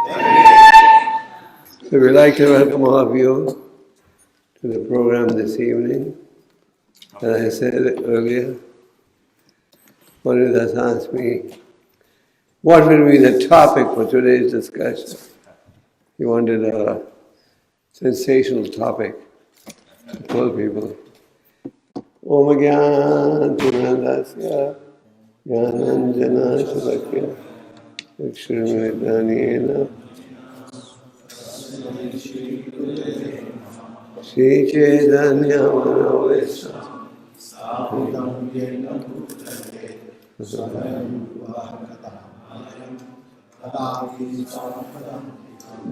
So we'd like to welcome all of you to the program this evening. As I said earlier, one of us asked me, what will be the topic for today's discussion? He wanted a sensational topic to tell people. Om Gyan Niranjandasya Gyananjana Shalakya Aksharamedaniyena Shri Chaitanya Manavesa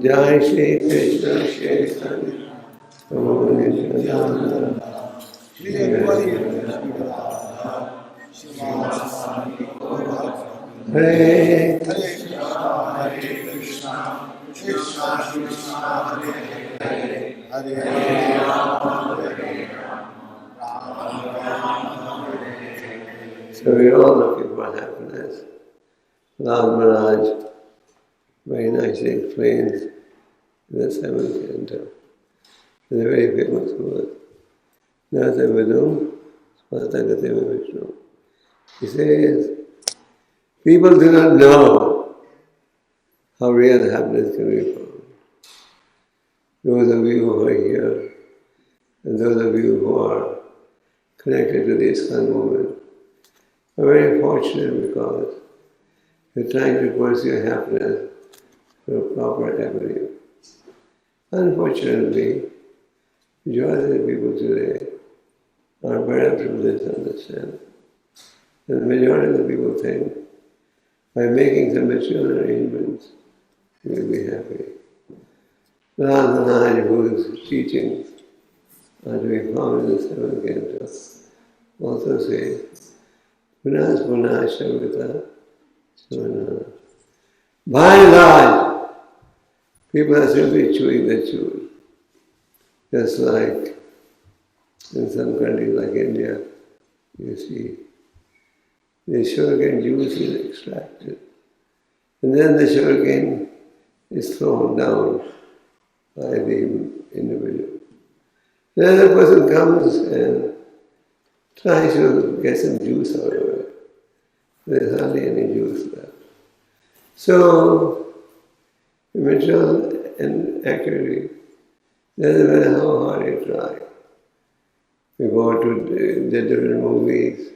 Jai Shri Krishna Chaitanya Prabhu Nityananda Shri Hare Krishna Hare Krishna Krishna Krishna Hare Hare Hare Rama Hare Rama. So we're all looking for happiness. Lord Maharaj very nicely explains in the seventh canto, the very famous word, Nata Vidum Spatagate Vishnu. He says, people do not know how real happiness can be found. Those of you who are here, and those of you who are connected to the ISKCON movement, are very fortunate because you're trying to pursue happiness through a proper avenue. Unfortunately, the majority of people today are perhaps from this understanding. And the majority of the people think by making some material arrangements, you will be happy. Maharaj, whose teachings are to be found in the seventh canto, also says, Punas Punas Shavita Savana. By and large, people are simply chewing the chew. Just like in some countries like India, you see, the sugarcane juice is extracted. And then the sugarcane is thrown down by the individual. Then the person comes and tries to get some juice out of it. There's hardly any juice left. So, material and accurately, doesn't matter how hard you try. We go to the different movies,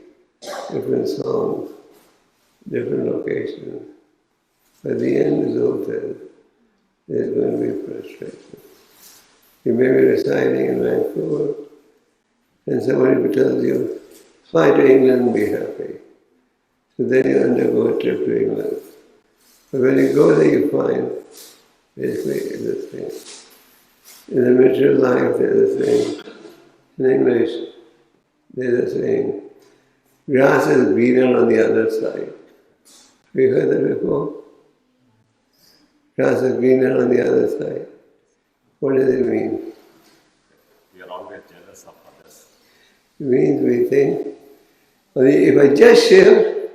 different songs, different locations. But the end result is there's going to be frustration. You may be residing in Vancouver, and somebody tells you, fly to England and be happy. So then you undergo a trip to England. But when you go there, you find basically the same. In the material life, there's a saying. In English, there's a saying, grass is greener on the other side. Have you heard that before? Grass is greener on the other side. What does it mean? We are always jealous of others. It means we think, well, if I just share,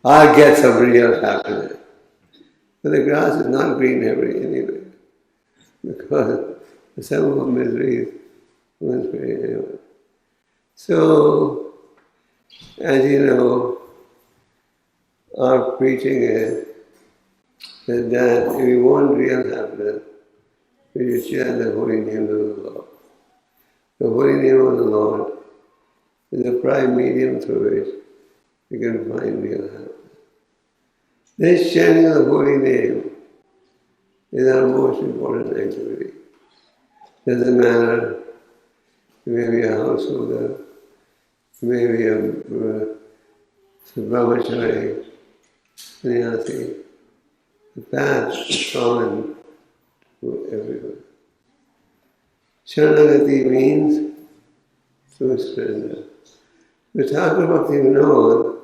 I'll get some real happiness. But the grass is not green anyway, because the sum of misery is very anyway. So, as you know, our preaching is that if we want real happiness, we should share the holy name of the Lord. The holy name of the Lord is the prime medium through which we can find real happiness. This chanting of the holy name is our most important activity. Doesn't matter, you may be a householder, you may be a brahmachari, sannyasi. The path is common to everyone. Sharanagati means true surrender. The Thakur Bhakti Vinod,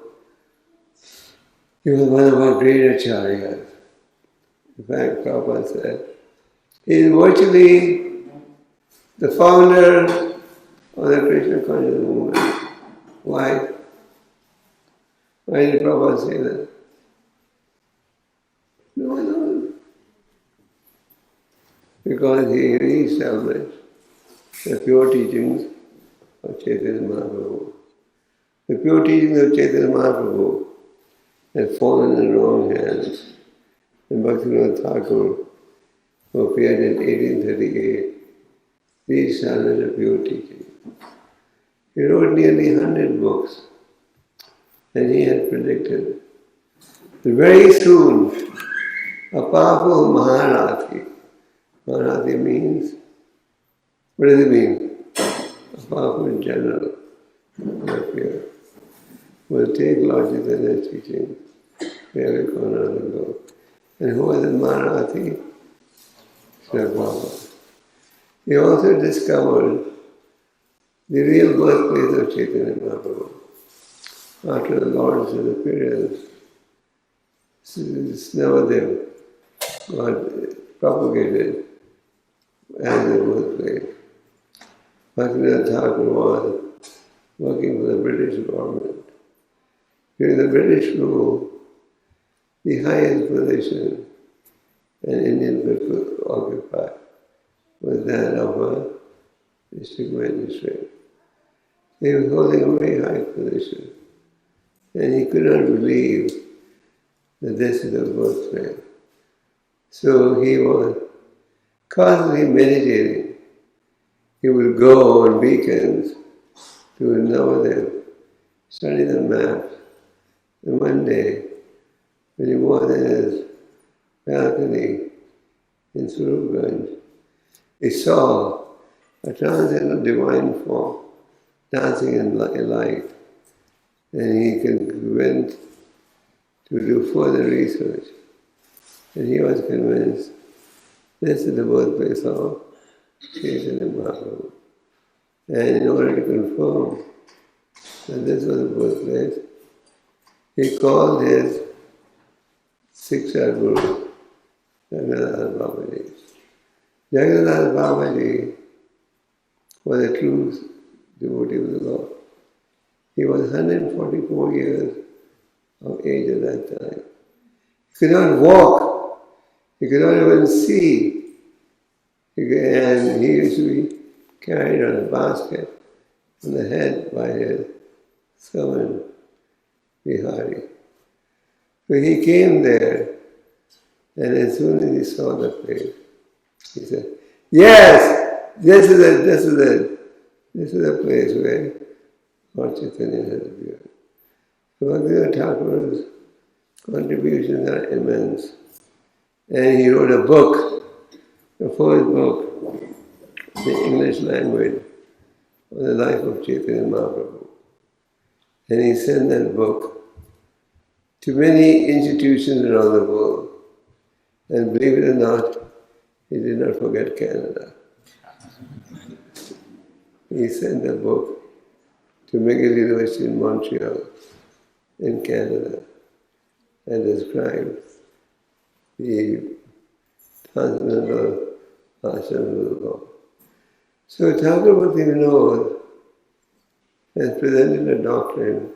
he was one of our great acharyas. In fact, Prabhupada said, he is virtually the founder of the Krishna conscious movement. Why? Why did Prabhupada say that? No. because he re-established the pure teachings of Chaitanya Mahaprabhu. The pure teachings of Chaitanya Mahaprabhu had fallen in the wrong hands. And Bhaktivinoda Thakur, who appeared in 1838, re-established the pure teaching. He wrote nearly 100 books, and he had predicted that very soon a powerful Maharathi means, what does it mean? A powerful general will appear, will take Lord Chaitanya's teaching to every corner of the globe. And who was the Maharathi? Srila Prabhupada. He also discovered the real birthplace of Chaitanya Mahaprabhu. After the Lord's appearance, Snavadev got propagated as a birthplace. Bhaktivinoda Thakur was working for the British government. During the British rule, the highest position an Indian could occupy was that of a district magistrate. He was holding a very high position, and he could not believe that this is a birthplace. So he was constantly meditating. He would go on weekends to Navadev, study the maps, and one day, when he was in his balcony in Surupganj, he saw a transcendental divine form dancing in light, and he went to do further research. And he was convinced this is the birthplace of Chaitanya Mahaprabhu. And in order to confirm that this was the birthplace, he called his Siksha Guru, Jagannath Babaji. Jagannath Babaji was a true devotee of the Lord. He was 144 years of age at that time. He could not walk. He could not even see. And he used to be carried on a basket on the head by his servant, Bihari. So he came there, and as soon as he saw the place, he said, "Yes, this is the place where Lord Chaitanya has appeared." So Bhaktivinoda Thakur's contributions are immense. And he wrote a book, the first book, in the English language, on the life of Chaitanya Mahaprabhu. And he sent that book to many institutions around the world. And believe it or not, he did not forget Canada. He sent the book to McGill University in Montreal, in Canada, and described the transcendental ashram of the Lord. So Thakur Bhaktivinoda has presented a doctrine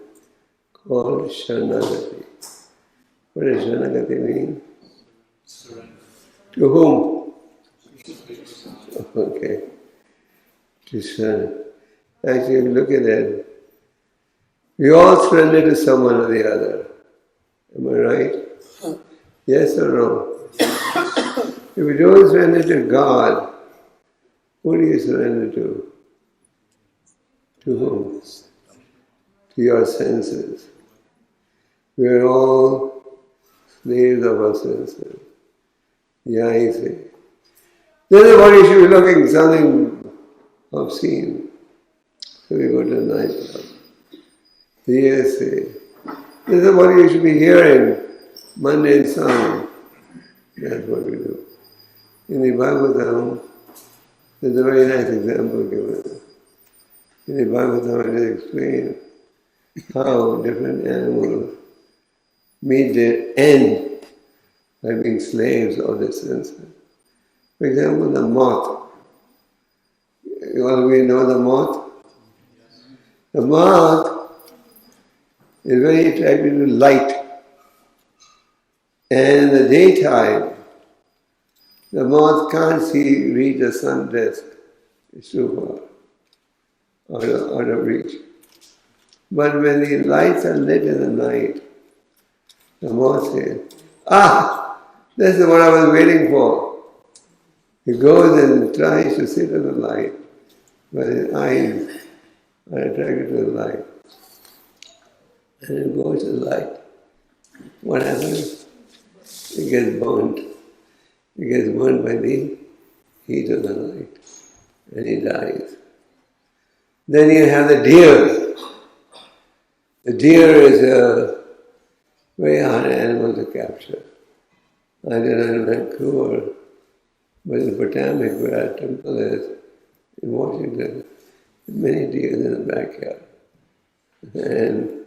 called Sharanagati. What does Sharanagati mean? Surrender. To whom? Okay. To surrender. Actually, if you look at it, we all surrender to someone or the other. Am I right? Yes or no? If you don't surrender to God, who do you surrender to? To whom? To your senses. We are all slaves of our senses. Yeah, I see. Then everybody should be looking something obscene. So we go to a nightclub. Yes, see. This is what you should be hearing, mundane sound. That's what we do. In the Bhagavatam, there's a very nice example given. In the Bhagavatam it is explained how different animals meet their end by being slaves of their senses. For example, the moth. All we know the moth? The moth is very attracted to light. And in the daytime, The moth can't reach the sun disk. It's too far, out of reach. But when the lights are lit in the night, the moth says, this is what I was waiting for. He goes and tries to sit in the light, but his eyes are attracted to the light. And it goes to the light. What happens? It gets burnt. It gets burnt by the heat of the light. And he dies. Then you have the deer. The deer is a very hard animal to capture. I did not in Vancouver, but in Potomac, where our temple is, in Washington, many deer in the backyard. And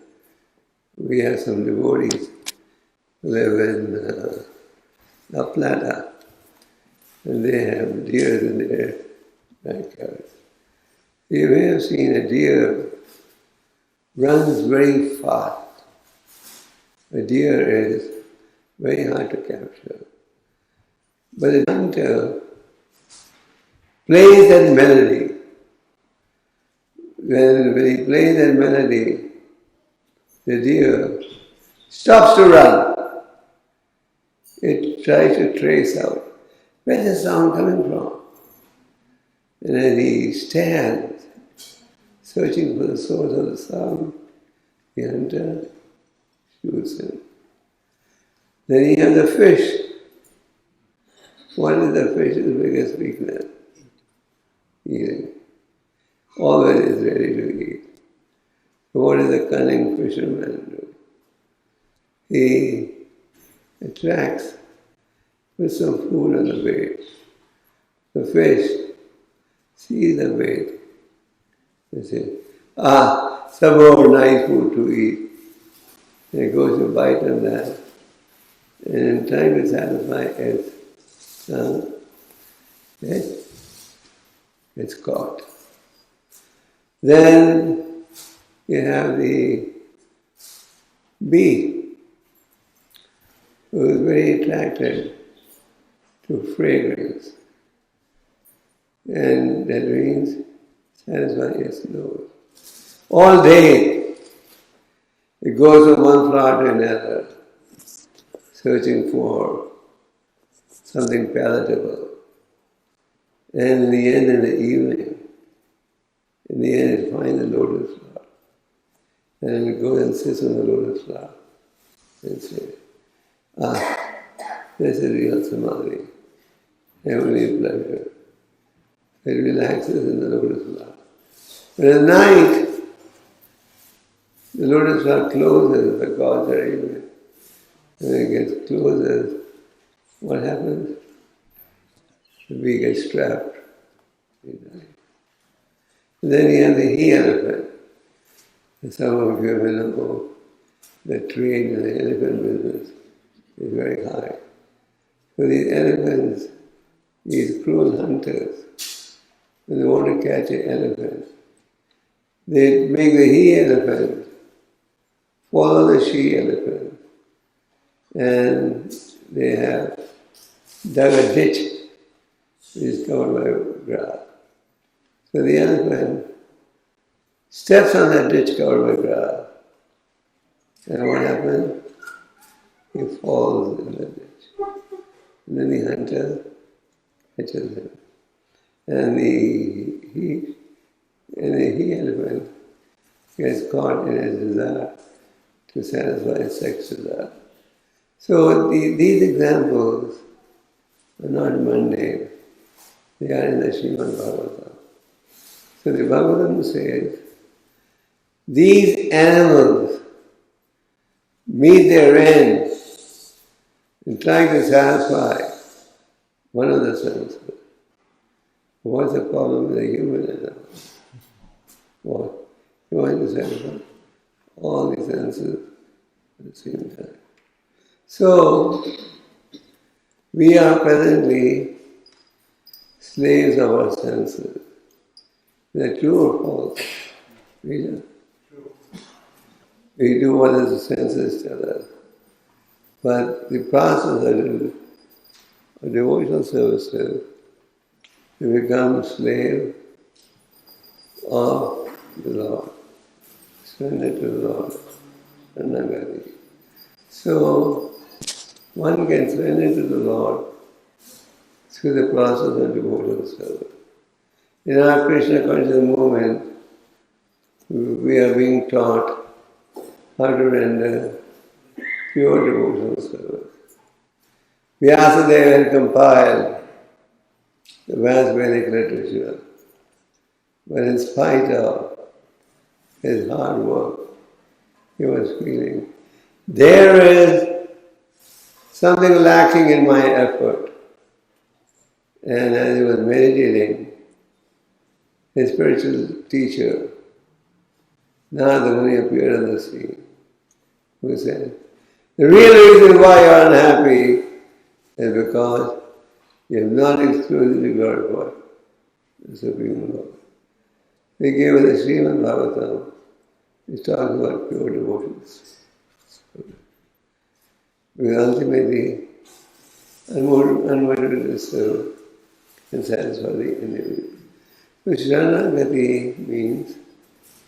we have some devotees who live in La Plata, and they have deer in their backyard. You may have seen a deer runs very fast. A deer is very hard to capture. But the hunter plays that melody. When he plays that melody, the deer stops to run. It tries to trace out where's the sound coming from. And then he stands, searching for the source of the sound. The hunter shoots him. Then you have the fish. What is the fish's biggest weakness? Eating. Always is ready to eat. So what does the cunning fisherman do? He attracts with some food on the bait. The fish sees the bait and says, some more nice food to eat. And it goes to bite on that. And in time to satisfy it's caught. Then you have the bee, who is very attracted to fragrance. And that means satisfy its nose. All day it goes from one flower to another, searching for something palatable. And in the end, in the evening, it finds the lotus flower. And it goes and sits on the lotus flower and says, this is real samadhi, heavenly pleasure. It relaxes in the lotus flower. But at night, the lotus flower closes, the gods are in it. When it gets closer, what happens? The bee gets trapped. And then you have the he-elephant. And some of you may know the trade in the elephant business is very high. So these elephants, these cruel hunters, when they want to catch an elephant, they make the he-elephant follow the she-elephant. And they have dug a ditch which is covered by grass. So the elephant steps on that ditch covered by grass. And what happens? He falls in the ditch. And then the hunter catches him. And the he-elephant gets caught in his desire to satisfy his sex desire. So these examples are not mundane. They are in the Srimad Bhagavatam. So the Bhagavatam says, these animals meet their end in trying to satisfy one of the senses. What's the problem with the human animal? What? You want to satisfy all the senses at the same time. So, we are presently slaves of our senses. Is that true or false? We do what the senses tell us. But the process for devotional services, to become slave of the Lord. Surrender to the Lord. Anagati. So, one can surrender to the Lord through the process of devotional service. In our Krishna conscious movement, we are being taught how to render pure devotional service. Vyasadeva had compiled the vast Vedic literature, but in spite of his hard work, he was feeling, there is something lacking in my effort. And as he was meditating, his spiritual teacher, Narada Muni, appeared on the scene, who said, the real reason why you are unhappy is because you have not exclusively glorified the Supreme Lord. He gave us the Srimad Bhagavatam. He talks about pure devotions. Because ultimately, unmotivated service can satisfy the individual. So Sharanagati means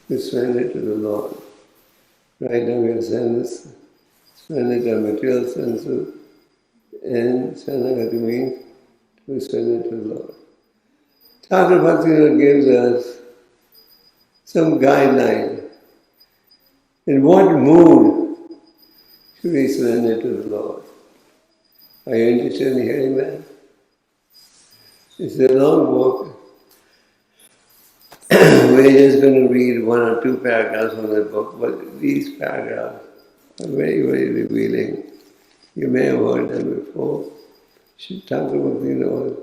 to surrender to the Lord. Right now we have surrender to our material senses, and Sharanagati means to surrender to the Lord. Thakur Bhaktivinoda gives us some guidelines. In what mood should we surrender to the Lord? Are you interested in hearing that? It's a long book. We're just going to read one or two paragraphs from the book, but these paragraphs are very, very revealing. You may have heard them before. Thakur Bhaktivinoda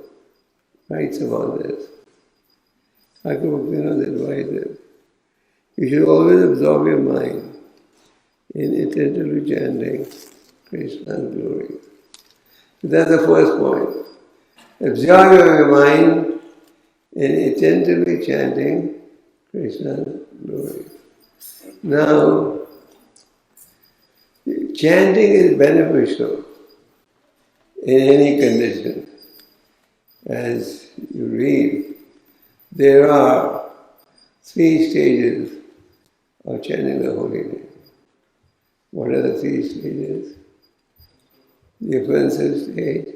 writes about this. Thakur Bhaktivinoda advises, you should always absorb your mind in attentively chanting Krishna's glory. That's the first point. Absorb your mind in attentively chanting Krishna's glory. Now, chanting is beneficial in any condition. As you read, there are 3 stages of chanting the holy name. What are the 3 stages? The offensive stage,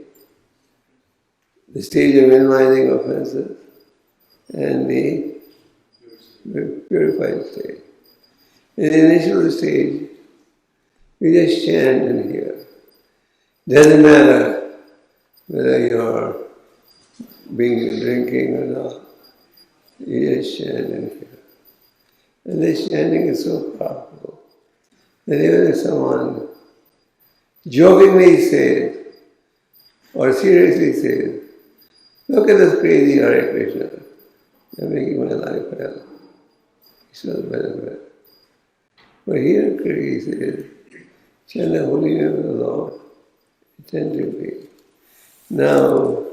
the stage of minimizing offenses, and the purified stage. In the initial stage, we just chant and hear. Doesn't matter whether you're drinking or not, you just chant and hear. And this chanting is so powerful that even if someone jokingly says or seriously says, look at this crazy Hare Krishna, they're making my life hell. It's not benefit. But here he says, chant the holy name of the Lord attentively. Now,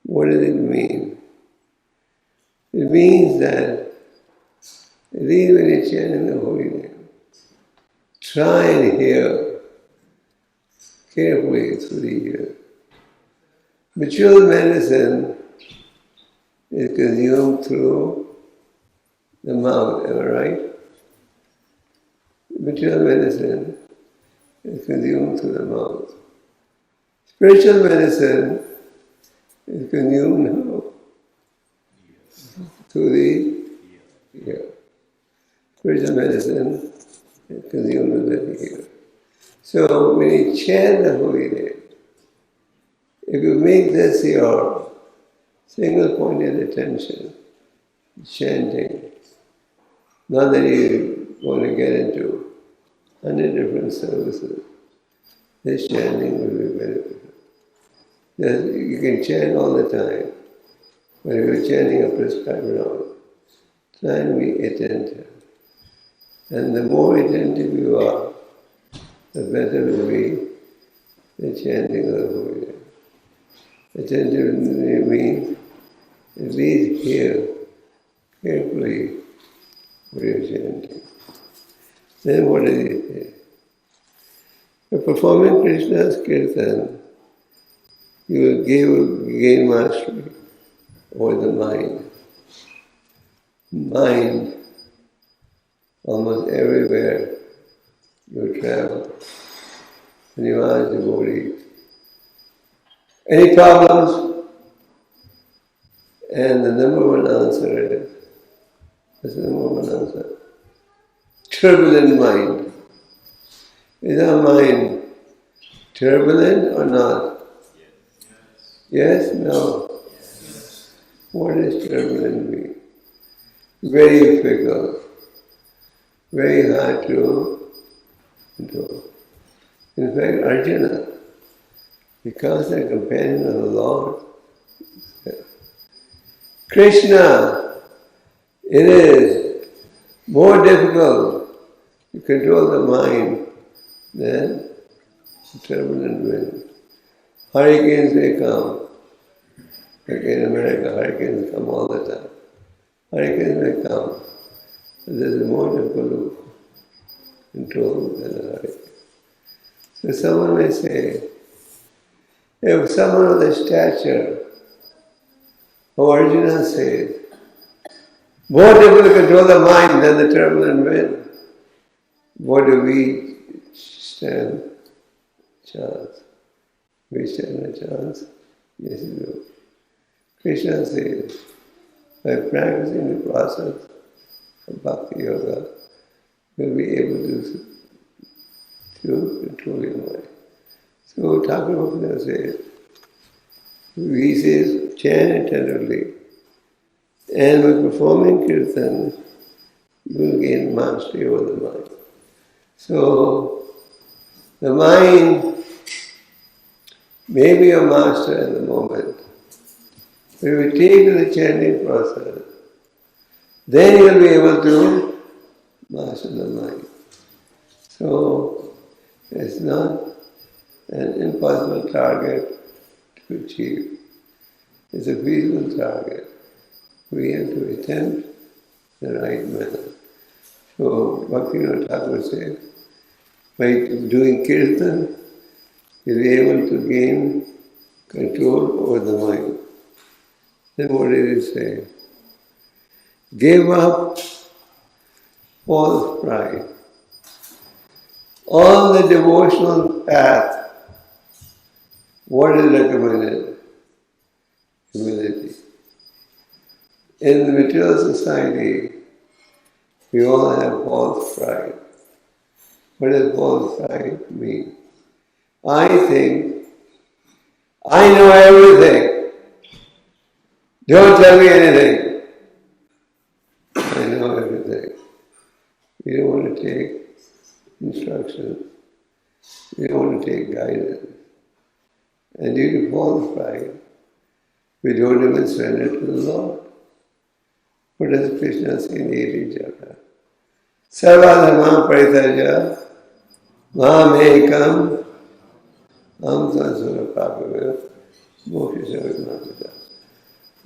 what does it mean? It means that at least when you chant the holy name, try and hear carefully through the ear. Material medicine is consumed through the mouth, am I right? Material medicine is consumed through the mouth. Spiritual medicine is consumed how? Through the ear. Spiritual medicine is consumed with the ear. So when you chant the holy name, if you make this your single pointed attention, chanting, not that you want to get into 100 different services, this chanting will be beneficial. You can chant all the time, but if you're chanting a prescribed round, try and be attentive. And the more attentive you are, the better will be the chanting of the holy name. Attentive means at least hear carefully what you're chanting. Then what does he say? For performing Krishna's kirtan, you will gain mastery over the mind. Mind, almost everywhere you travel, and you ask devotees, any problems? And the number one answer is, what's the number one answer? Turbulent mind. Is our mind turbulent or not? Yes? No? What does turbulent mean? Very fickle, very hard to control. In fact, Arjuna, because they're companion of the Lord, Krishna, it is more difficult to control the mind than the turbulent wind. Hurricanes may come. Like in America, hurricanes come all the time. Hurricanes may come, but this is more difficult to control than a hurricane. So someone may say, if someone of the stature of Arjuna says, more difficult to control the mind than the turbulent wind, what do we stand a chance? We stand a chance? Yes, we do. Krishna says, by practicing the process of Bhakti Yoga, we'll be able to control your mind. So Thakur says, he says, chant attentively, and by performing kirtan, you will gain mastery over the mind. So, the mind may be a master at the moment. But if you take the chanting process, then you will be able to master the mind. So, it's not an impossible target to achieve. It's a feasible target. We have to attempt the right manner. So, Bhaktivinoda Thakur says, by doing kirtan, you'll be able to gain control over the mind. Then what did he say? Give up false pride. On the devotional path, what is recommended? Humility. In the material society, we all have false pride. What does false pride mean? I think I know everything. Don't tell me anything. I know everything. We don't want to take instruction. We don't want to take guidance. And due to false pride, we don't even surrender to the Lord. What does Krishna say in the 18th chapter? Sarvadharma paritarya mam ekam am sansara papava moksha.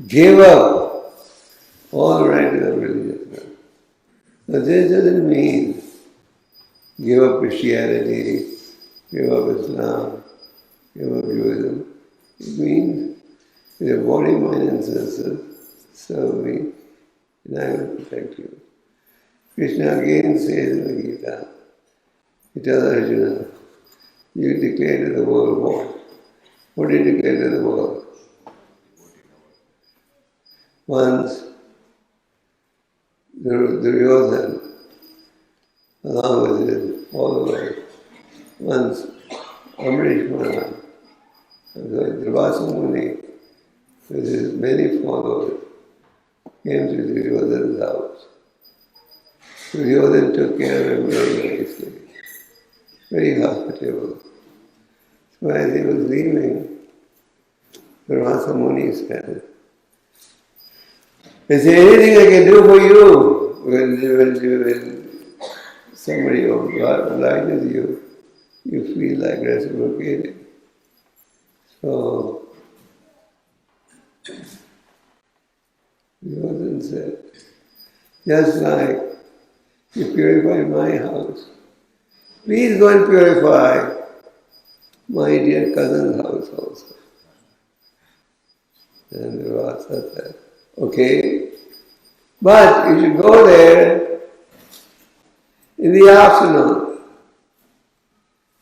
Give up all right to the religious man. Now this doesn't mean give up Christianity, give up Islam, give up Judaism. It means with your body, mind and senses, serve me and I will protect you. Krishna again says in the Gita, he tells Arjuna, you declare to the world what? What did you declare to the world? Once Duryodhana, along with his followers, once Amrish Maharaj, Durvasa Muni, with his many followers, came to Duryodhana's house. Duryodhana took care of him very nicely, very hospitable. So as he was leaving, Durvasa Muni said, is there anything I can do for you when somebody obliges you, you feel like reciprocating? So, Duryodhana said, just like you purify my house, please go and purify my dear cousin's house also. And the Rasa said, okay, but you should go there in the afternoon,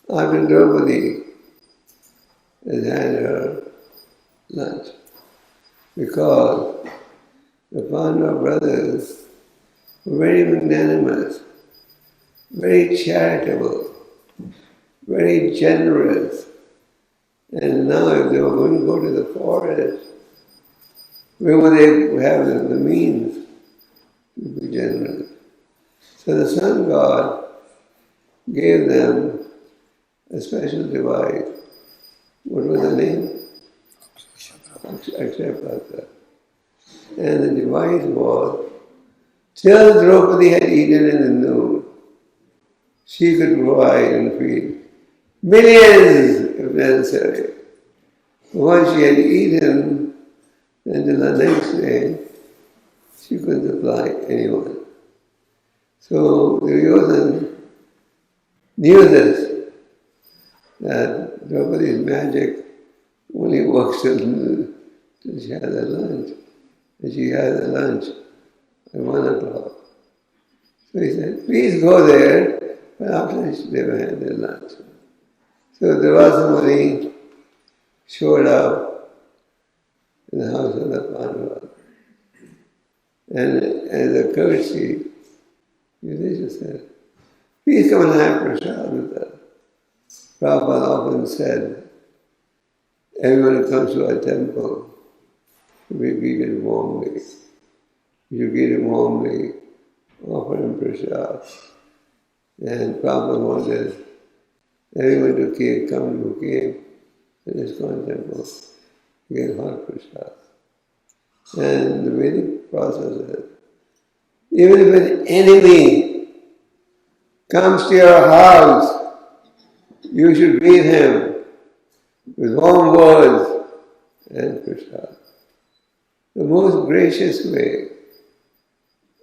after Draupadi has had her lunch, because the Pandava brothers were very magnanimous, very charitable, very generous. And now if they were going to go to the forest, where would they have the means to be generous? So the sun god gave them a special device. What was the name? Akshay. And the device was, till Draupadi had eaten in the noon, she could provide and feed millions if necessary. Once she had eaten, until the next day, she couldn't supply anyone. So Duryodhana knew this, that Draupadi's magic only works till she had her lunch. And she had her lunch at 1 o'clock. So he said, please go there, but after they had their lunch. So Durvasa Muni showed up in the house of the Pandavas. And as a courtesy, Yudhishthira said, please come and have prasad with us. Prabhupada often said, everyone who comes to our temple should be greeted warmly. You should greet him warmly, offer him prasad. And Prabhupada wanted everyone to come who came to ISKCON temple to get hot prasad. And the Vedic process is, even if an enemy comes to your house, you should greet him with warm words and prasad. The most gracious way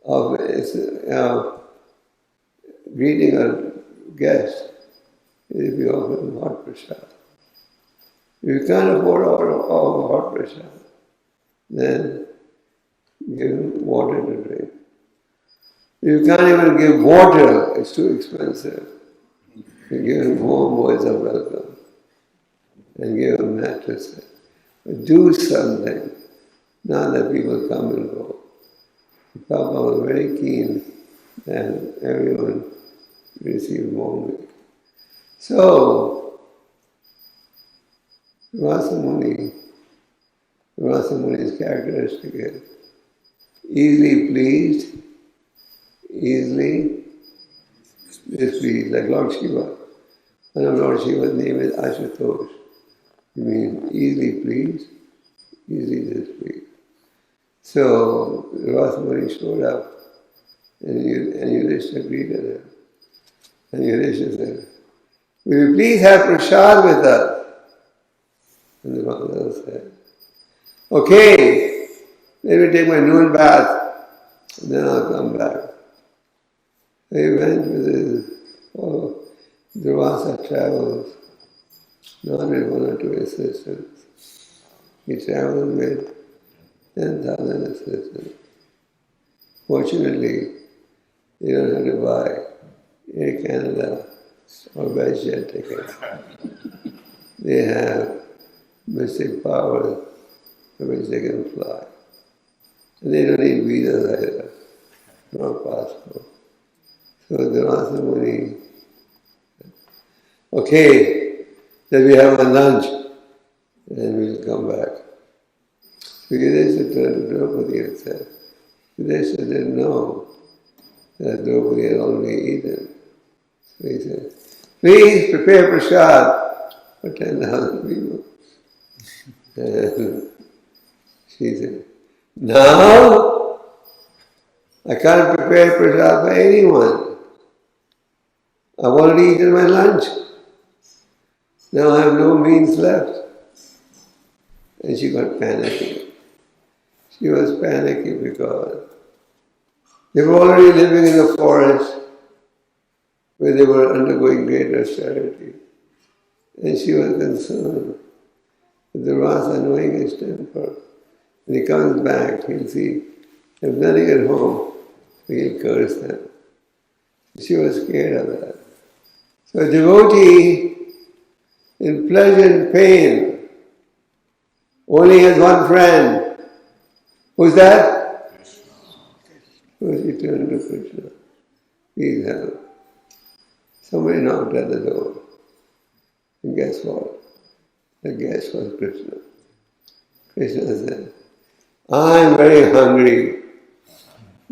of greeting a guest is if you offer them hot prasad. If you can't afford all hot prasad, then give them water to drink. If you can't even give water, it's too expensive. You give them warm words of welcome and give them mattresses. But do something, not that people come and go. Papa was very keen that everyone received warmly. So, Rasa Muni's characteristic is easily pleased, easily displeased, like Lord Shiva. One of Lord Shiva's name is Ashutosh. It means easily pleased, easily displeased. So Rasa Muni showed up and Yudhishthira greeted him. And Yudhishthira said, will you please have prasad with us? And the Rama said, okay, let me take my noon bath, and then I'll come back. So he went with his Durvasa travels, not with one or two assistants. He traveled with 10,000 assistants. Fortunately, they don't have to buy Air Canada or WestJet tickets. They have mystic powers for which they can fly. And they don't need visas either, nor passport. So the Rasa Muni, okay, then we have a lunch and we'll come back. So Yudhishthira turned to Draupadi and said, Yudhishthira didn't know that Draupadi had already eaten. So he said, please prepare prasad for 10,000 people. And she said, now I can't prepare prasad for anyone. I've already eaten my lunch. Now I have no means left. And she got panicky. She was panicky because they were already living in a forest where they were undergoing great austerity. And she was concerned with the Rasa knowing his temper. When he comes back, he'll see there's nothing at home, so he'll curse them. She was scared of that. So a devotee in pleasure and pain only has one friend. Who's that? So she turned to Krishna. Please help. Somebody knocked at the door. And guess what? The guest was Krishna. Krishna said, I'm very hungry.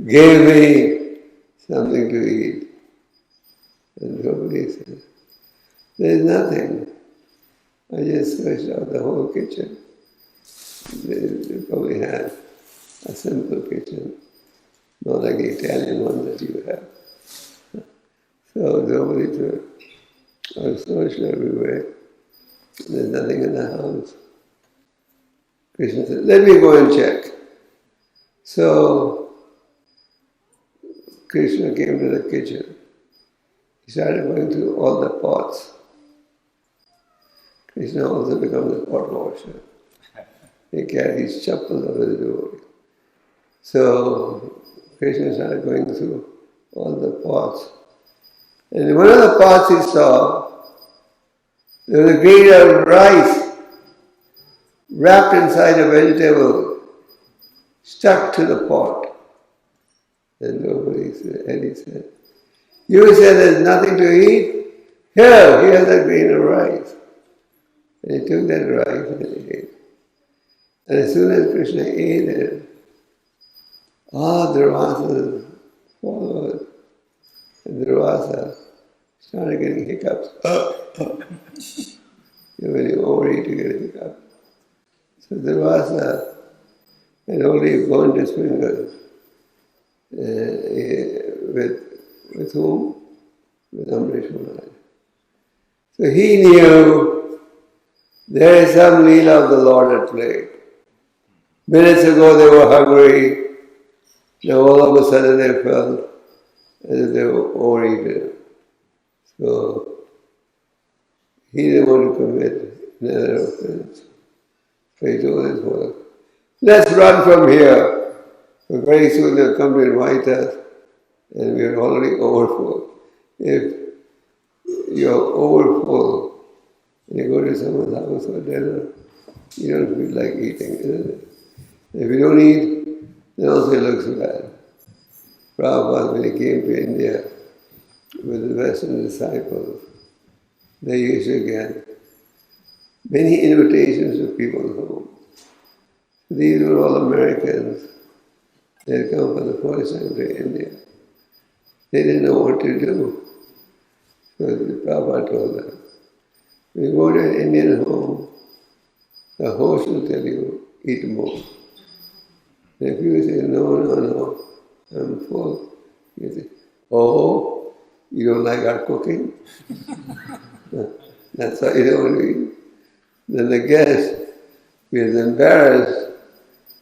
Give me something to eat. And Draupadi said, there's nothing. I just searched out the whole kitchen. They probably had a simple kitchen, not like the Italian one that you have. So Draupadi said, I've searched everywhere. There's nothing in the house. Krishna said, let me go and check. So Krishna came to the kitchen. He started going through all the pots. Krishna also becomes a pot washer. He carries chappals of his devotee. So Krishna started going through all the pots. And in one of the pots he saw, there was a grain of rice wrapped inside a vegetable, stuck to the pot. And he said, you said there's nothing to eat? Here's a grain of rice. And he took that rice and he ate. And as soon as Krishna ate it, all Durvasas followed. And Durvasa started getting hiccups. When you overeat, you get a hiccup. So Durvasa had only burned his fingers. With whom? With Amrish Maharaj. So he knew there is some leela of the Lord at play. Minutes ago they were hungry, now all of a sudden they felt as if they were overeaten. So he didn't want to commit another offense. So he told his wife, let's run from here. So very soon they'll come to invite us, and we are already overfull. If you're overfull and you go to someone's house for dinner, you don't feel like eating, isn't it? If you don't eat, then also it looks bad. Prabhupada, when he came to India with the Western disciples, they used to get many invitations to people's homes. These were all Americans. They had come for the first time to India. They didn't know what to do. So Prabhupada told them, when you go to an Indian home, the host will tell you, eat more. And if you say, no, I'm full, you say, oh, you don't like our cooking? That's why you don't eat. Then the guest is embarrassed,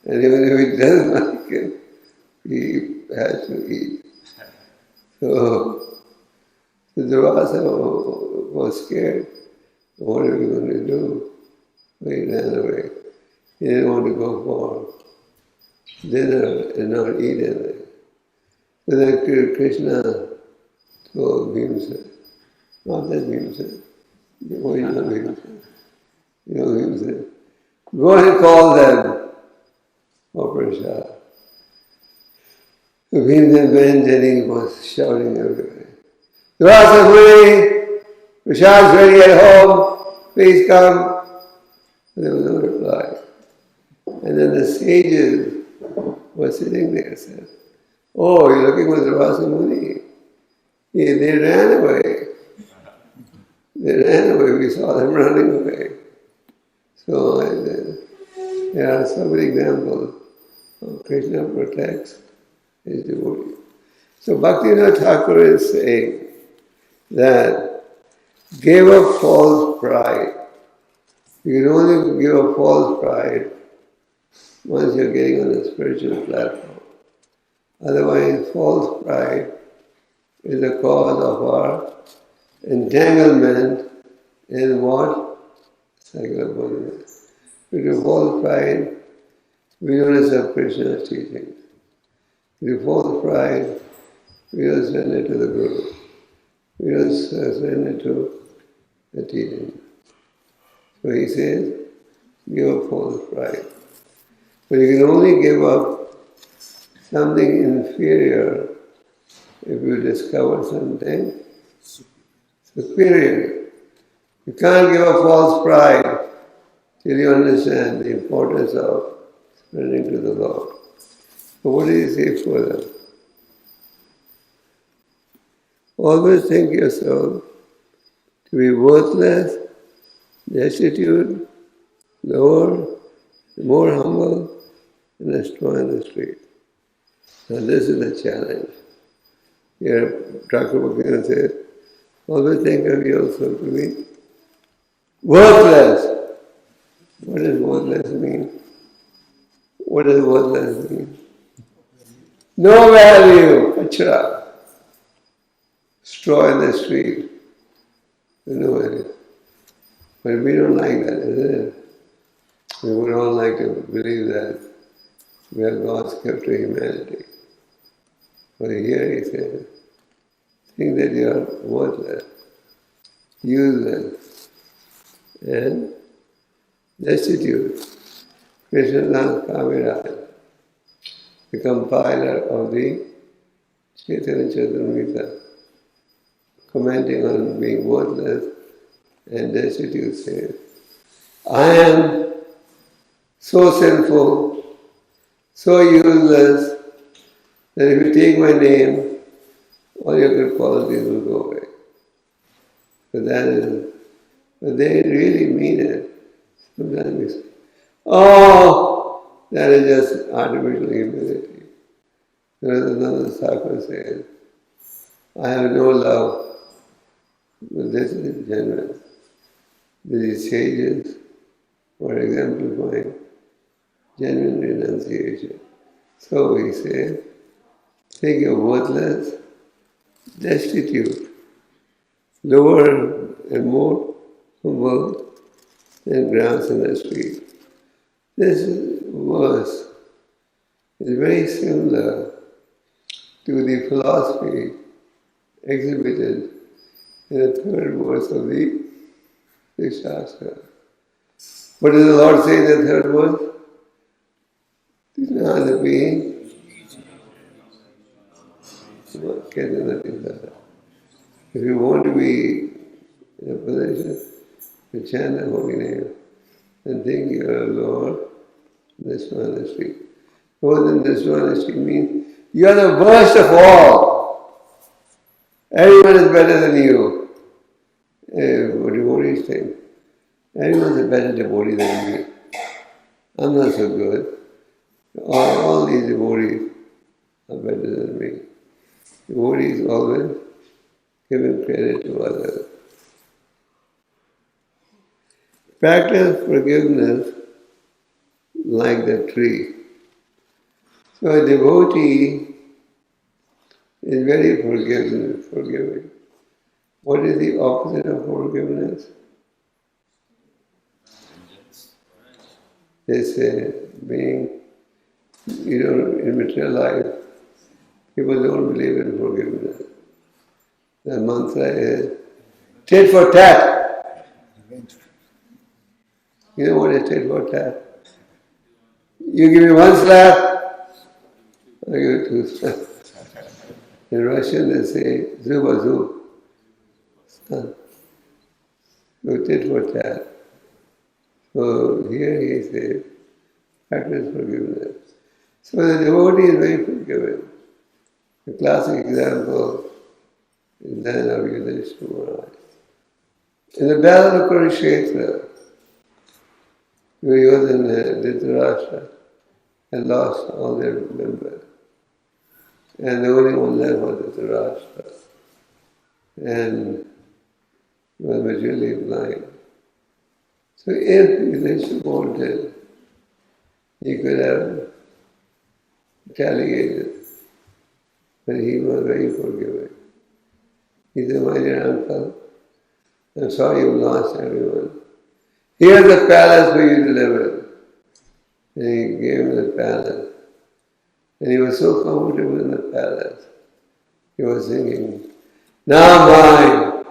and even if he doesn't like it, he has to eat. So Durvasa was scared. What are we going to do? So he ran away. He didn't want to go for dinner and not eat anything. So then Krishna told Bhimsa, not that Bhimsa, you know Bhimsa. You know Bhimsa. Go and call them for prasad. So Bhimsa went and he was shouting everywhere. Durvasa Muni, prasad's ready at home, please come. There was no reply. And then the sages were sitting there and said, oh, you're looking for Durvasa Muni? Yeah, they ran away. They ran away, we saw them running away. So there are so many examples of Krishna protects his devotees. So Bhaktivinoda Thakur is saying that give up false pride. You can only give up false pride once you're getting on a spiritual platform. Otherwise, false pride is the cause of our entanglement in what? Cycle of bodhiness. Due to false pride, We don't accept Krishna's teaching. If you fall pride, we don't surrender to the Guru. We don't surrender to the teaching. So he says, give up false pride. But you can only give up something inferior if you discover something superior. You can't give up false pride till you understand the importance of surrendering to the Lord. But what do you say further? Always think yourself to be worthless, destitute, lower, more humble, and a straw in the street. Now this is the challenge. Here, Dr. Bhaktivinoda says, always think of yourself to be worthless. What does worthless mean? What does worthless mean? No value, achra. Straw in the street. No value. But we don't like that, isn't it? We would all like to believe that we are God's gift to humanity. But here he says, think that you are worthless, useless, and destitute. Krishnadas Kaviraj, the compiler of the Chaitanya Charitamrita, commenting on being worthless and destitute, says, I am so sinful, so useless, that if you take my name, all your good qualities will go away. But they really mean it. Sometimes we say, oh, that is just artificial humility. Another Thakur says, I have no love, but this is genuine. These sages were exemplifying genuine renunciation. So we say, think you're worthless, destitute, lower and more humble than grass in the street. This verse is very similar to the philosophy exhibited in the third verse of the Shastra. What does the Lord say in the third verse? If you want to be in a position to chant the holy name and think you are Lord, this one is street. More than this one is street means you are the worst of all. Everyone is better than you. Devotees think, everyone is a better devotee than me. I'm not so good. All these devotees are better than me. Devotees always giving credit to others. Practice forgiveness like the tree. So a devotee is very forgiving. What is the opposite of forgiveness? They say, in material life, people don't believe in forgiveness. The mantra is tit for tat. You know what is tit for tat? You give me one slap, I give you two slaps. In Russian they say zuba zub. So tit for tat. So here he says, practice forgiveness. So the devotee is very forgiving. The classic example is that of Yudhishthira Maharaj. In the battle of Kurukshetra, Duryodhana and Dhritarashtra had lost all their members. And the only one left was Dhritarashtra. And he was visually blind. So if Yudhishthira wanted, he could have retaliated. But he was very forgiving. He said, my dear uncle, I'm sorry you lost everyone. Here's a palace for you to live in. and he gave him the palace. And he was so comfortable in the palace. He was thinking, now my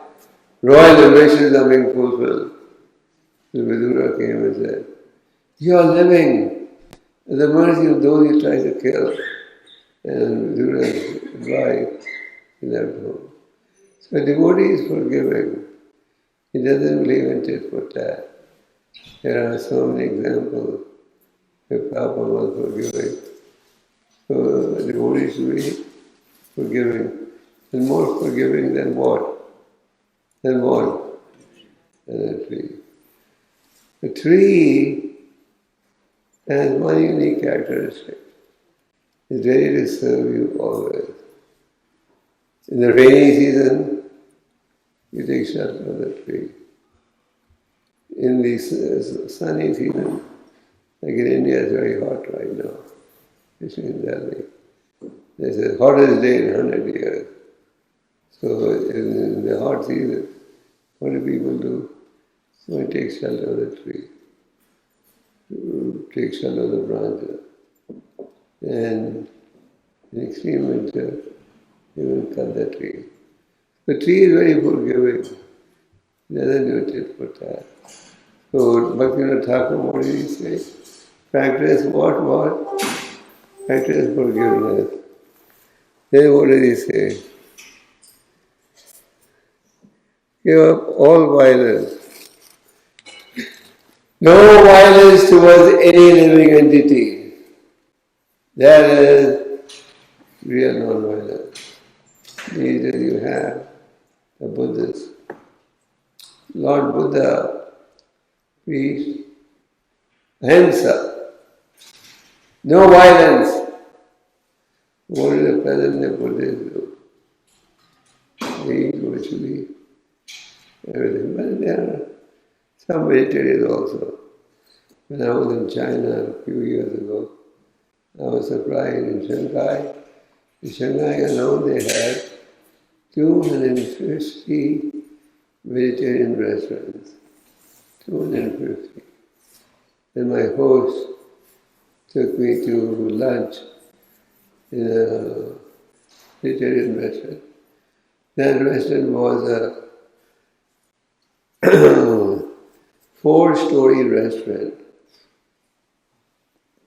royal wishes are being fulfilled. The Vidura came and said, you are living at the mercy of those you try to kill. And Vidura's wife left home. So a devotee is forgiving. He doesn't believe in tit for tat. There are so many examples where Prabhupada was forgiving. So a devotee should be forgiving. And more forgiving than what? Than what? Than a tree. A tree has one unique characteristic. It's ready to serve you always. In the rainy season, you take shelter of the tree. In the sunny season, like in India, it's very hot right now, especially in Delhi. It's the hottest day in 100 years. So in the hot season, what do people do? So they take shelter of the tree, take shelter of the branches. And in extreme winter, they will cut the tree. The tree is very forgiving. It doesn't do tit for tat. So Bhaktivinoda Thakur, what did he say? Practice what? Practice forgiveness. Then what did he say? Give up all violence. No violence towards any living entity. That is real non-violence. These that you have, the Buddhists. Lord Buddha preached ahimsa, no violence. What is the present Buddhists do? They eat virtually everything. But there are some vegetarians also. When I was in China a few years ago, I was surprised in Shanghai. In Shanghai alone they had 250 vegetarian restaurants. 250. And my host took me to lunch in a vegetarian restaurant. That restaurant was a 4-story restaurant.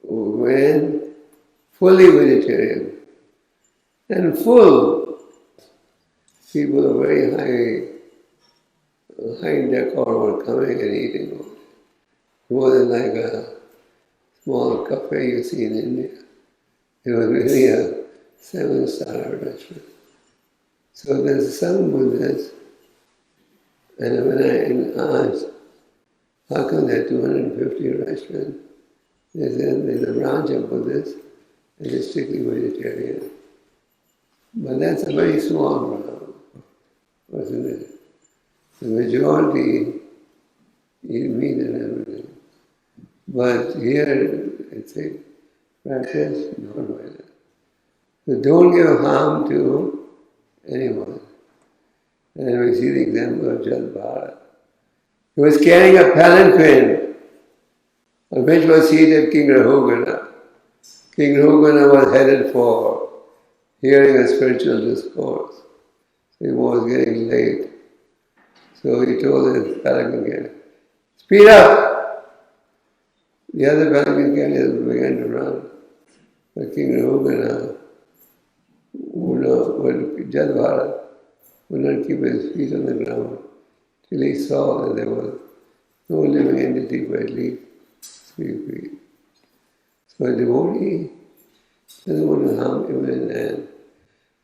When fully vegetarian and full. People of very high decor were coming and eating. It wasn't like a small cafe you see in India. It was really a 7-star restaurant. So there's some Buddhists, and when I asked, how come there are 250 restaurants? They said there's a branch of Buddhists and it's strictly vegetarian. But that's a very small branch, wasn't it? The majority eat meat and everything. But here it's a practice, not violence. So don't give harm to anyone. And we see the example of Jad Bharat. He was carrying a palanquin on which was seated King Rahugana. King Rahugana was headed for hearing a spiritual discourse. So he was getting late. So he told his palanquin carrier, speed up! The other palanquin carriers began to run. But King Rahugana Jad Bharat would not keep his feet on the ground till he saw that there was no living entity for at least 3 feet. So a devotee doesn't want to harm even an ant.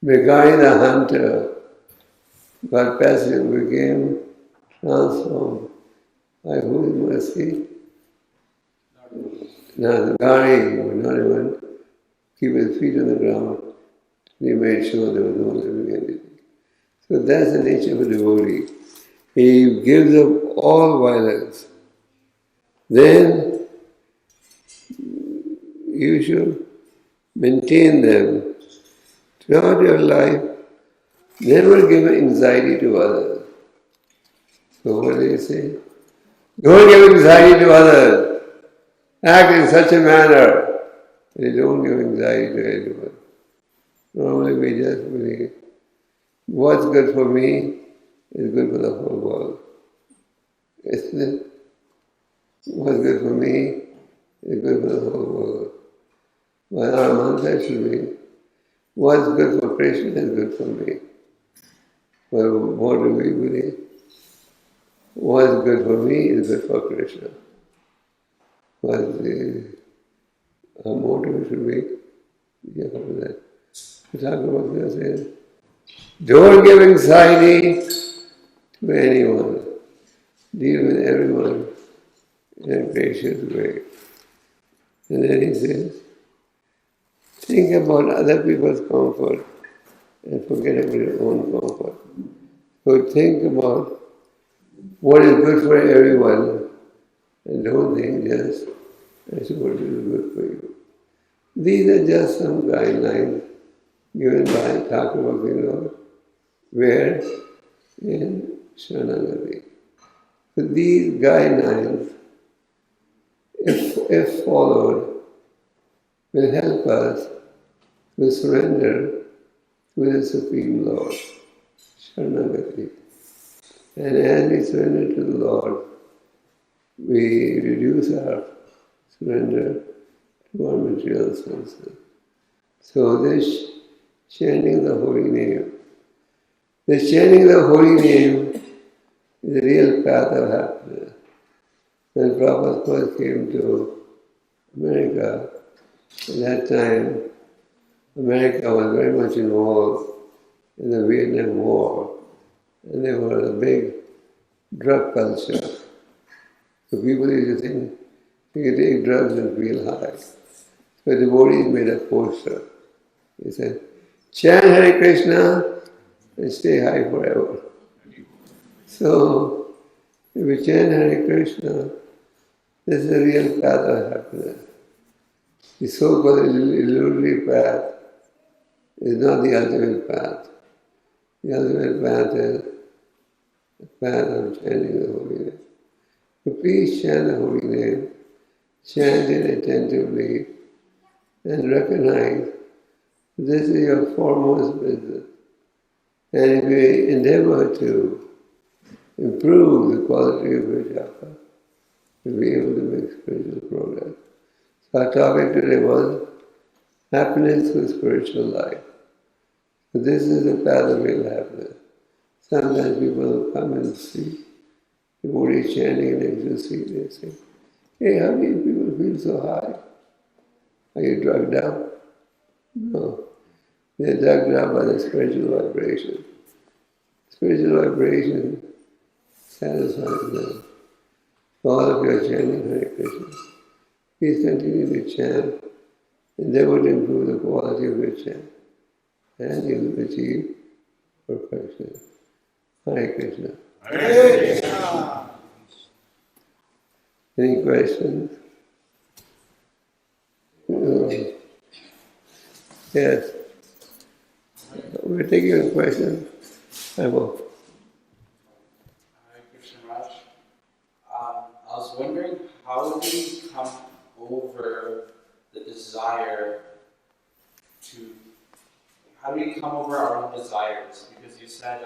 Regarding the hunter, got passive, became transformed by whose mercy? Now the Gari would not even keep his feet on the ground. He made sure there was no living entity. So that's the nature of a devotee. He gives up all violence. Then you should maintain them throughout your life. Never give anxiety to others. So what do you say? Don't give anxiety to others. Act in such a manner that you don't give anxiety to anyone. Normally we just believe, what's good for me is good for the whole world. Isn't it? What's good for me is good for the whole world. But our mantra should be, what's good for Krishna is good for me. But what do we believe? What's good for me is good for Krishna. Our motto should be, that. Bhagavad says, don't give anxiety to anyone. Deal with everyone in a gracious way. And then he says, think about other people's comfort and forget about your own comfort. So think about what is good for everyone and don't think just that's what is good for you. These are just some guidelines given by Thakur Bhaktivinoda, where in Sharanagati. So these guidelines, if followed, will help us to surrender to the Supreme Lord, Sharanagati. And as we surrender to the Lord, we reduce our surrender to our material senses. So this chanting the holy name, this chanting the holy name is the real path of happiness. When Prabhupada first came to America, at that time, America was very much involved in the Vietnam War, and there was a big drug culture. So people used to think you can take drugs and feel high. So the devotees made a poster. He said, chant Hare Krishna and stay high forever. So, if we chant Hare Krishna, this is the real path of happiness. The so-called illusory path is not the ultimate path. The ultimate path is the path of chanting the holy name. So please chant the holy name, chant it attentively, and recognize this is your foremost business. And if we endeavor to improve the quality of your japa, we'll be able to make spiritual progress. So our topic today was happiness through spiritual life. So this is the path of real happiness. Sometimes people come and see devotees chanting in ecstasy. They say, hey, how do you people feel so high? Are you drugged up? No. They're drugged up by the spiritual vibration. Spiritual vibration satisfies them. All of you are chanting Hare Krishna. Please continue to chant. Endeavor to improve the quality of your chant. And you will achieve perfection. Hare Krishna. Hare Krishna. Any questions? Yes. We're taking a question. I will. Hare Krishna Raj. I was wondering, how do we come over the desire how do we come over our own desires? Because you said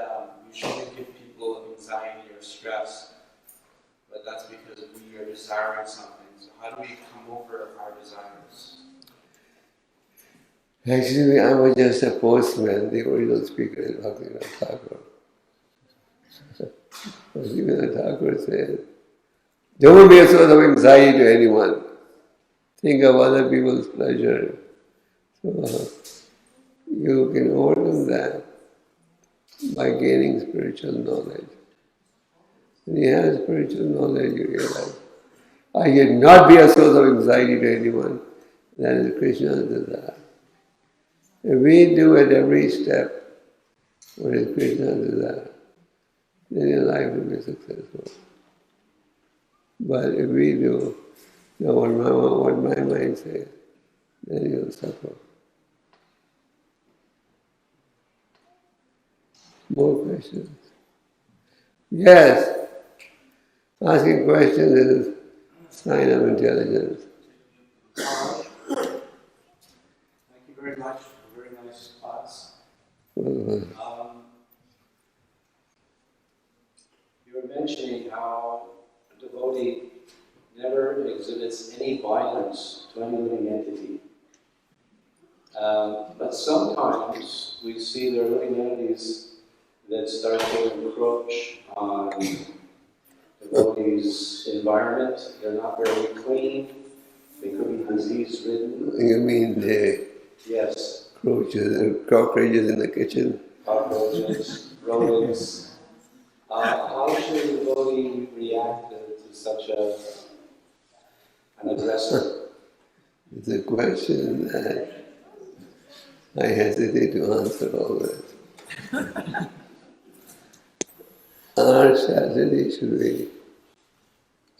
you shouldn't give people anxiety or stress, but that's because we are desiring something. So how do we come over our desires? Actually, I was just a postman, the original speaker is Bhaktivinoda Thakur. Bhaktivinoda Thakur said, don't be a source of anxiety to anyone. Think of other people's pleasure. So you can overcome that by gaining spiritual knowledge. When you have spiritual knowledge, you realize, I should not be a source of anxiety to anyone. That is Krishna's desire. If we do at every step what is Krishna's desire, then your life will be successful. But if we do what my mind says, then you'll suffer. More questions? Yes. Asking questions is a sign of intelligence. You were mentioning how a devotee never exhibits any violence to any living entity. But sometimes we see there are living entities that start to encroach on devotees' environment. They're not very clean. They could be disease-ridden. You mean the Yes. cockroaches in the kitchen? Cockroaches, rodents. How should a devotee react to such an aggressor? It's a question that I hesitate to answer always. Our strategy should be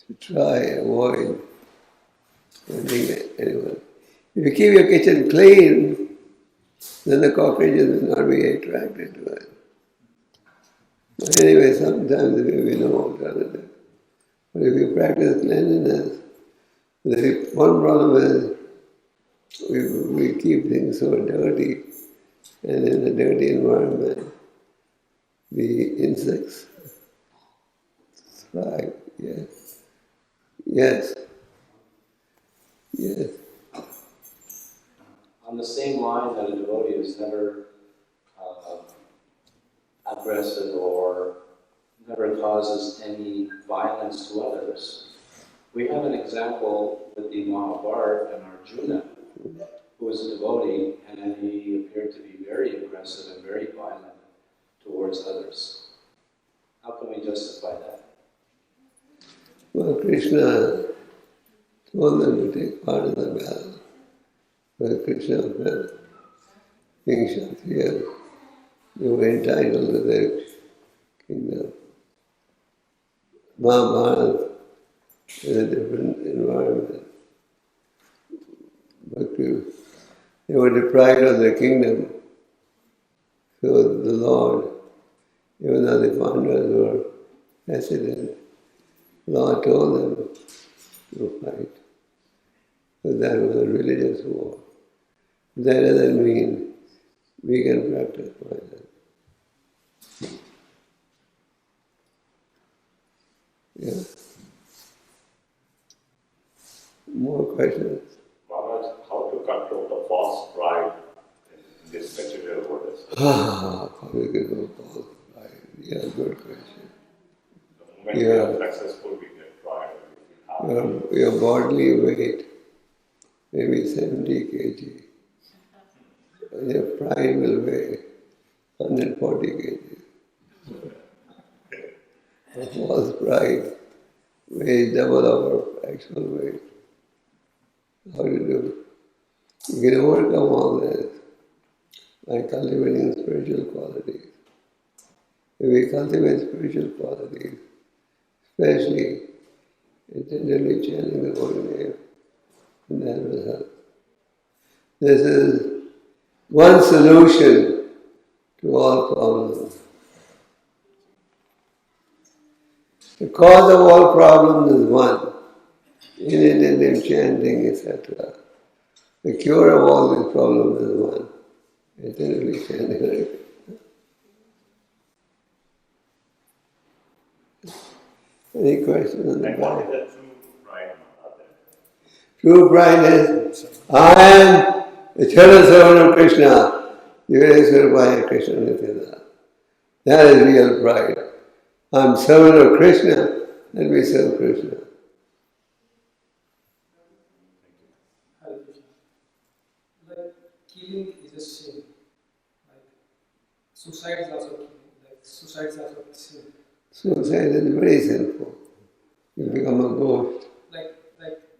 to try avoid hurting anyone. If you keep your kitchen clean, then the cockroaches will not be attracted to it. But anyway, sometimes there may be no alternative. But if you practice cleanliness, one problem is we keep things so dirty, and in a dirty environment, the insects thrive. Yes. Yes. Yes. On the same line that a devotee is never aggressive or never causes any violence to others, we have an example with the Mahabharata and Arjuna, who was a devotee, and he appeared to be very aggressive and very violent towards others. How can we justify that? Well, Krishna told them to take part in the battle. But Krishna felt being Kshatriya, they were entitled to their kingdom. Mahabharata is a different environment. But they were deprived of their kingdom. So the Lord, even though the Pandavas were hesitant, the Lord told them to fight. But that was a religious war. That doesn't mean we can practice violence. Yeah. More questions? Maharaj, how to control the false pride in this material world? How we can go false pride? Yeah, good question. The moment we are successful, we get pride. Your bodily weight maybe 70 kg. And your pride will weigh 140 kg. A false pride weighs double our actual weight. How to do? You can overcome all this by cultivating spiritual qualities. If we cultivate spiritual qualities, especially intentionally chanting the holy name, and that will help. This is one solution to all problems. The cause of all problems is one, inattentive chanting, etc. The cure of all these problems is one, intentionally chanting. Any questions on the And what back? is the true pride, Maharaj? True pride is, I am eternal servant of Krishna. Yureshwara Krishna Nityada. That is real pride. I am servant of Krishna, let me serve Krishna. Like killing is a sin. Like suicide is also killing. Like suicide is also a sin. Suicide is very sinful. You become a ghost. Like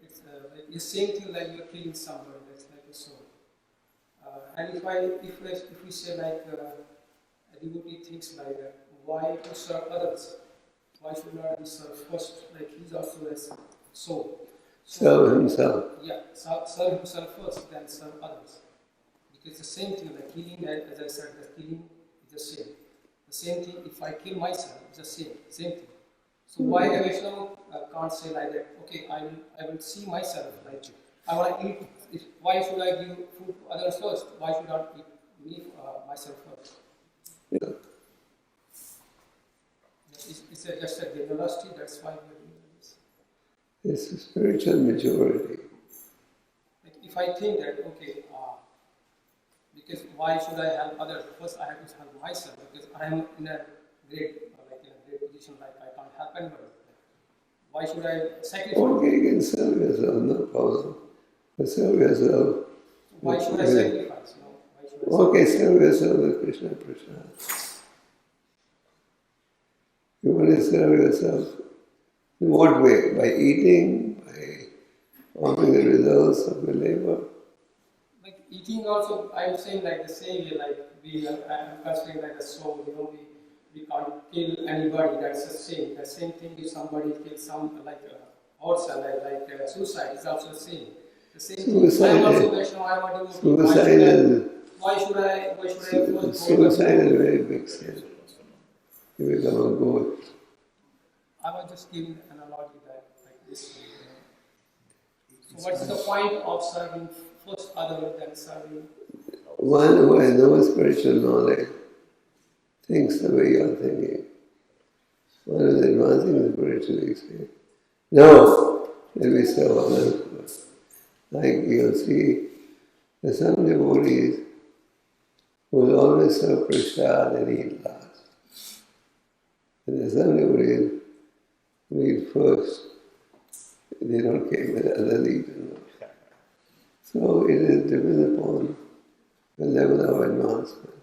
it's like the same thing like you're killing somebody. That's like a soul. And if we say like a devotee thinks like that, why to serve others? Why should not be served first? Like he's also a soul. Serve himself. Yeah, serve himself first, then serve others. Because the same thing, like killing, as I said, the killing is a sin. The same thing, if I kill myself, it's a sin. Same thing. So why a Vaishnava can't say like that? Okay, I will see myself like I want to eat. Why should I give food to others first? Why should I eat me myself first? It's just a generosity, that's why we're doing this. It's a spiritual maturity. Like if I think that, okay, because why should I help others? First I have to help myself because I am in a great, position, like I can't help anybody. Why should I sacrifice? Okay, you can serve yourself, no problem. But serve yourself. Why should I sacrifice? No? Why should I Okay, serve yourself with Krishna Prasad. You want to serve yourself in what way? By eating? By offering the results of your labor? Like eating also, I'm saying like the same way, like I'm considering like a soul, we can't kill anybody, that's the same. The same thing if somebody kills some, like horse, like suicide is also the same. The same Suicide thing, I'm also is- Vaishnava, I'm a devotee. Suicide Why should I first Suicide is a very big sin. You become a goat. I was just giving an analogy that like this. So what is the point of serving first other than serving? One who has no spiritual knowledge thinks the way you are thinking. One who is advancing spiritually says, no, let me serve others. Like you'll see, there's some devotees who will always serve prasad and eat last. And there's some devotees who eat first. They don't care whether others eat or not. So it is dependent upon the level of advancement.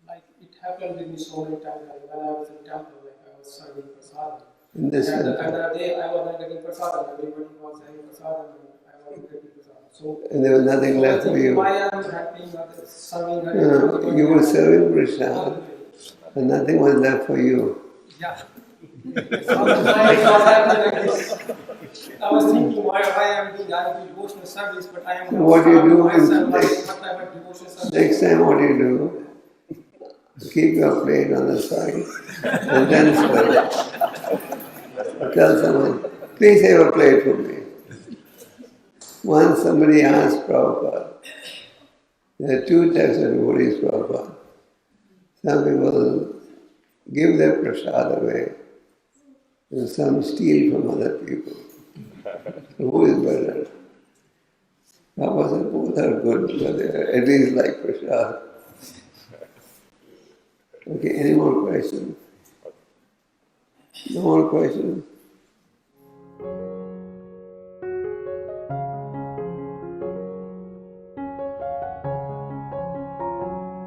Like it happened with me so many times. Like when I was in temple, like I was serving prasadam. In this And temple. the day I was not getting prasadam, everybody was having prasadam, and I wasn't getting prasadam. So And there was nothing left for you. why am I helping others, serving No, you were serving prasad, and nothing was left for you. Yeah. So I was thinking why I am doing devotional service, but I am So what do you do myself, next- what type of devotional service? Next time what do? Keep your plate on the side and then serve. Tell someone, please have a plate for me. Once somebody asked Prabhupada, there are two types of devotees, Prabhupada. Some people give their prasad away, and some steal from other people. So who is better? Prabhupada said both are good, but they are at least like prasad. Okay, any more questions? No more questions?